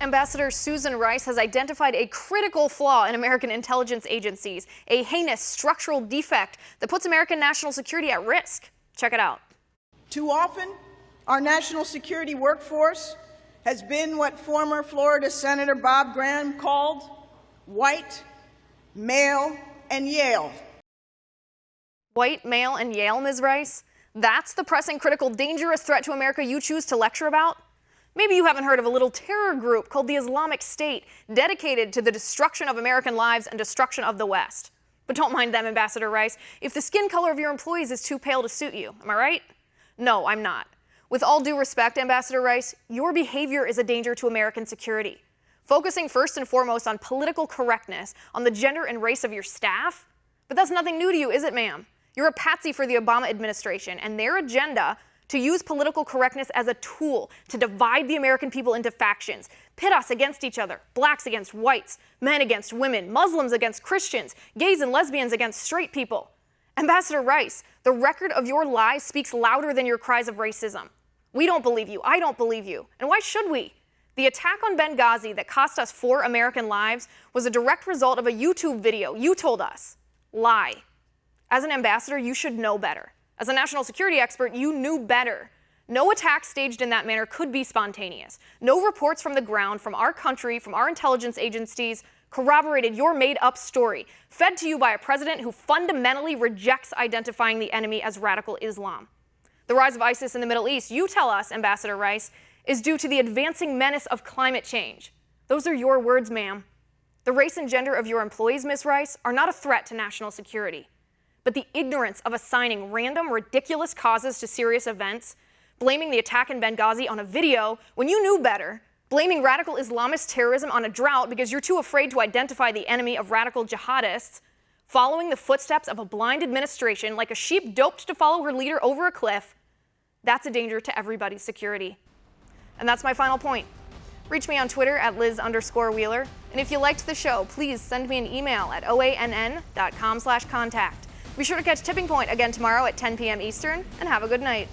Ambassador Susan Rice has identified a critical flaw in American intelligence agencies, a heinous structural defect that puts American national security at risk. Check it out. Too often, our national security workforce has been what former Florida Senator Bob Graham called white, male, and Yale. White, male, and Yale, Ms. Rice? That's the pressing, critical, dangerous threat to America you choose to lecture about? Maybe you haven't heard of a little terror group called the Islamic State, dedicated to the destruction of American lives and destruction of the West. But don't mind them, Ambassador Rice, if the skin color of your employees is too pale to suit you. Am I right? No, I'm not. With all due respect, Ambassador Rice, your behavior is a danger to American security. Focusing first and foremost on political correctness, on the gender and race of your staff? But that's nothing new to you, is it, ma'am? You're a patsy for the Obama administration and their agenda to use political correctness as a tool to divide the American people into factions, pit us against each other, blacks against whites, men against women, Muslims against Christians, gays and lesbians against straight people. Ambassador Rice, the record of your lies speaks louder than your cries of racism. We don't believe you. I don't believe you. And why should we? The attack on Benghazi that cost us 4 American lives was a direct result of a YouTube video you told us. Lie. As an ambassador, you should know better. As a national security expert, you knew better. No attack staged in that manner could be spontaneous. No reports from the ground, from our country, from our intelligence agencies corroborated your made-up story, fed to you by a president who fundamentally rejects identifying the enemy as radical Islam. The rise of ISIS in the Middle East, you tell us, Ambassador Rice, is due to the advancing menace of climate change. Those are your words, ma'am. The race and gender of your employees, Ms. Rice, are not a threat to national security. But the ignorance of assigning random, ridiculous causes to serious events, blaming the attack in Benghazi on a video when you knew better, blaming radical Islamist terrorism on a drought because you're too afraid to identify the enemy of radical jihadists, following the footsteps of a blind administration like a sheep doped to follow her leader over a cliff, that's a danger to everybody's security. And that's my final point. Reach me on Twitter at Liz_Wheeler. And if you liked the show, please send me an email at oann.com/contact. Be sure to catch Tipping Point again tomorrow at 10 p.m. Eastern, and have a good night.